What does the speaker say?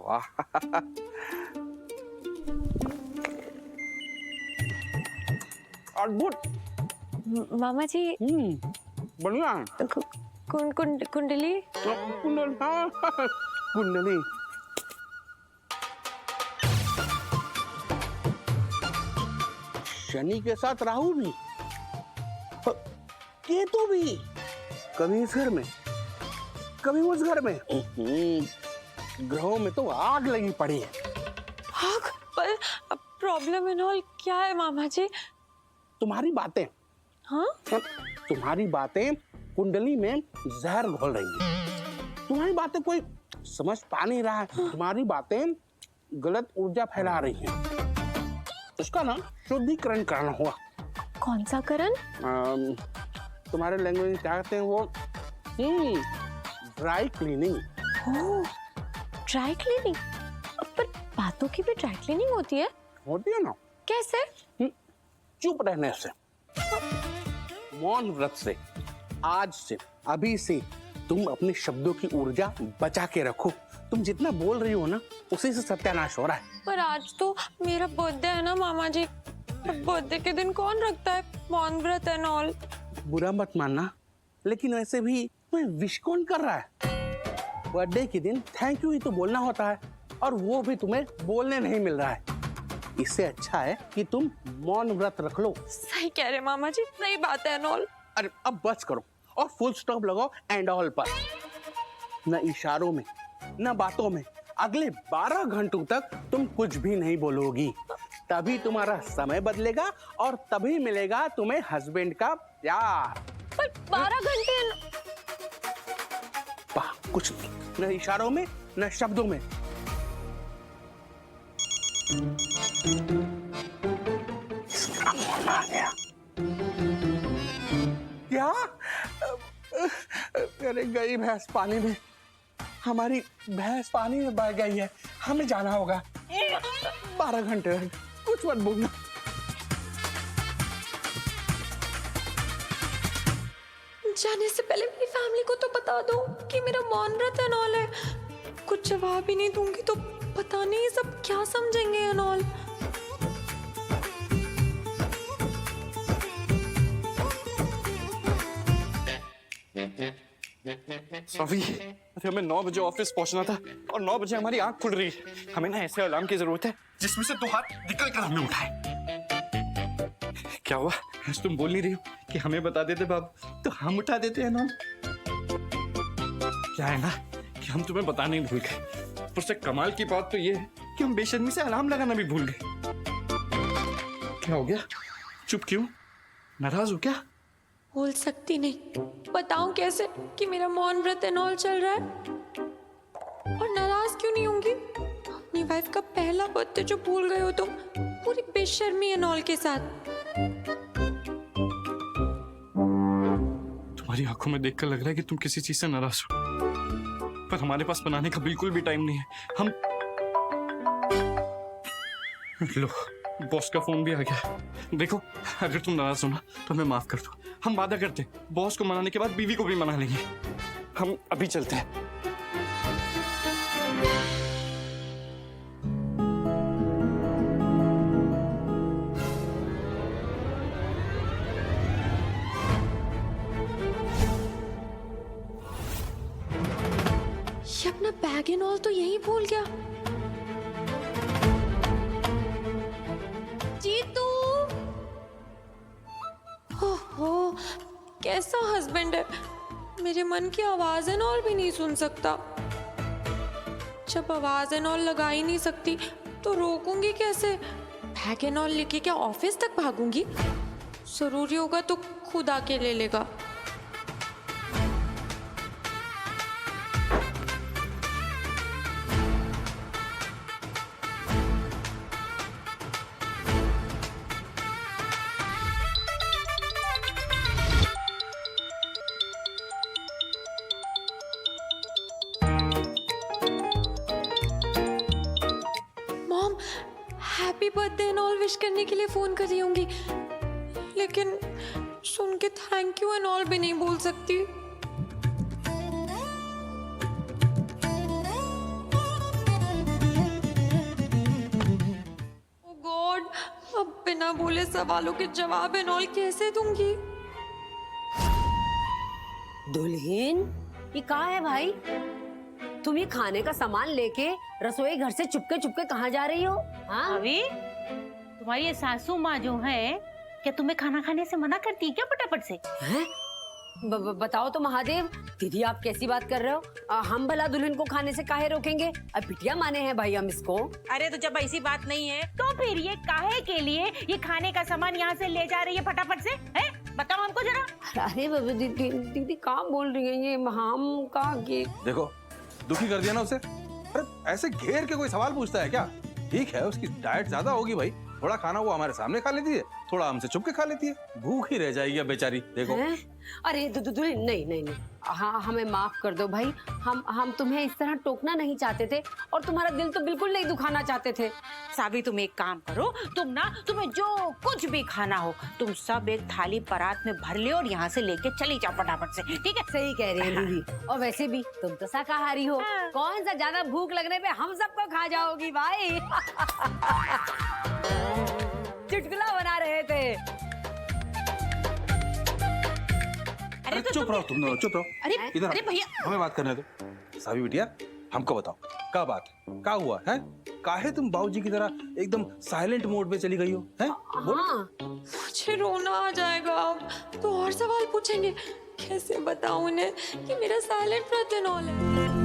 वाह। अद्भुत। मामा जी बढ़िया है। कुंडली कुंडली। शनि के साथ राहु भी, केतु भी, कभी इस घर में कभी उस घर में। ग्रहों में तो आग लगी पड़ी है। आग? पर प्रॉब्लम एंड ऑल क्या है मामा जी? तुम्हारी बातें। हाँ? तुम्हारी बातें कुंडली में जहर घोल रही है। तुम्हारी बातें कोई समझ पा नहीं रहा है। तुम्हारी बातें गलत ऊर्जा फैला रही हैं। उसका ना शुद्धिकरण करना होगा। कौन सा करण? तुम्हारे लैंग्वेज में क्या कहते हैं वो? Dry cleaning. Oh, dry cleaning. पर बातों की भी ड्राई क्लीनिंग होती है? होती है ना। कैसे? चुप रहने से, मौन व्रत से, आज से, अभी से तुम अपने शब्दों की ऊर्जा बचा के रखो। तुम जितना बोल रही हो ना, उसी से सत्यानाश हो रहा है। पर आज तो मेरा बर्थडे है ना मामा जी। बर्थडे के दिन कौन रखता है मौन व्रत एंड ऑल? बुरा मत मानना, लेकिन वैसे भी तुम्हें विश कौन कर रहा है? बर्थडे के दिन थैंक यू ही तो बोलना होता है, और वो भी तुम्हें बोलने नहीं मिल रहा है। इससे अच्छा है कि तुम मौन व्रत रख लो। सही कह रहे मामा जी, सही बात है एंड ऑल। अरे अब बस करो और फुल स्टॉप लगाओ एंड ऑल पर। न इशारों में न बातों में अगले 12 घंटों तक तुम कुछ भी नहीं बोलोगी। तभी तुम्हारा समय बदलेगा और तभी मिलेगा तुम्हें हस्बैंड का प्यार। पर 12 घंटे कुछ नहीं, न इशारों में न शब्दों में। आ गया। क्या? अरे गई भैंस पानी में। हमारी भैंस पानी में बह गई है। हमें जाना होगा। 12 घंटे कुछ मत बोलना। जाने से पहले मेरी फैमिली को तो बता दो कि मेरा मौन व्रत एंड ऑल है। कुछ जवाब ही नहीं दूंगी तो पता नहीं सब क्या समझेंगे एंड ऑल। सॉरी, अरे हमें 9 बजे ऑफिस पहुंचना था और 9 बजे हमारी आंख खुल रही है। हमें ना ऐसे अलार्म की जरूरत है जिसमें से 2 हाथ निकल कर हमें उठाए। क्या हुआ? आज तुम बोल नहीं रही हो कि हमें बता देते बाबू, तो हम उठा देते हैं ना। क्या है ना कि हम तुम्हें बताने ही भूल गए। पर से कमाल की बात तो ये है कि हम बेशर्मी से अलार्म लगाना भी भूल गए। क्या हो गया? चुप क्यों? नाराज हो क्या? बोल सकती नहीं। बताऊं कैसे कि मेरा मौन व्रत एंड ऑल चल रहा है? और नाराज क्यों नहीं होंगी? अपनी वाइफ का पहला बर्थडे जो भूल गए हो तुम, पूरी बेशर्मी एंड ऑल के साथ। तुम्हारी आंखों में देखकर लग रहा है कि तुम किसी चीज से नाराज हो, पर हमारे पास बनाने का बिल्कुल भी टाइम नहीं है। हम लो, बॉस का फोन भी आ गया। देखो, अगर तुम नाराज हो ना तो हमें माफ कर दो। हम वादा करते हैं बॉस को मनाने के बाद बीवी को भी मना लेंगे। हम अभी चलते हैं। ये अपना बैग एंड ऑल तो यही भूल गया। जीतू, ओहो, कैसा हस्बैंड है। मेरे मन की आवाज एंड ऑल भी नहीं सुन सकता। जब आवाज एंड ऑल लगा ही नहीं सकती तो रोकूंगी कैसे? बैग एंड ऑल लेके क्या ऑफिस तक भागूंगी? जरूरी होगा तो खुद आके ले लेगा। Happy birthday and all wish करने के लिए फोन कर रही होंगी, लेकिन सुन के थैंक यू एंड ऑल भी नहीं बोल सकती। बोले सवालों के जवाब एंड ऑल कैसे दूंगी? दुल्हन, ये कहाँ है भाई? तुम ये खाने का सामान लेके रसोई घर से चुपके चुपके कहाँ जा रही हो? हाँ अभी तुम्हारी ये सासू माँ जो है, क्या तुम्हें खाना खाने से मना करती है क्या फटाफट से? हैं? बताओ तो महादेव, दीदी आप कैसी बात कर रहे हो? हम भला दुल्हन को खाने से काहे रोकेंगे? अब बिटिया माने हैं भाई हम इसको। अरे तो जब ऐसी बात नहीं है तो फिर ये काहे के लिए ये खाने का सामान यहाँ से ले जा रही है फटाफट से? हैं? बताओ हमको जरा। अरे दीदी कहाँ बोल रही है ये? हम कहाँ के? देखो, दुखी कर दिया ना उसे। अरे ऐसे घेर के कोई सवाल पूछता है क्या? ठीक है, उसकी डाइट ज्यादा होगी भाई, थोड़ा खाना वो हमारे सामने खा लेती है, थोड़ा हमसे छुप के खा लेती है, भूख ही रह जाएगी अब बेचारी। देखो हैं? अरे दुल्हन नहीं नहीं नहीं, हाँ हमें माफ कर दो भाई, हम तुम्हें इस तरह टोकना नहीं चाहते थे और तुम्हारा दिल तो बिल्कुल नहीं दुखाना चाहते थे। साबी तुम एक काम करो, तुम्हें जो कुछ भी खाना हो तुम सब एक थाली परात में भर ले और यहाँ से लेके चली जाओ फटाफट से, ठीक है? सही कह रही है दीदी। और वैसे भी तुम तो शाकाहारी हो, हाँ। कौन सा ज्यादा भूख लगने पे हम सबको खा जाओगी भाई। चुटकुला बना रहे थे। अरे तो चुप रहो तुम दोनों, चुप रहो। अरे इधर अरे आओ, भैया, हमें बात करने दो। सावी बिटिया, हमको बताओ क्या बात है, क्या हुआ है? काहे तुम बाबूजी की तरह एकदम साइलेंट मोड पे चली गई हो? हैं? हाँ मुझे रोना आ जाएगा अब तो और सवाल पूछेंगे, कैसे बताऊं उन्हें कि मेरा साइलेंट ब्रेथ एंड ऑल है?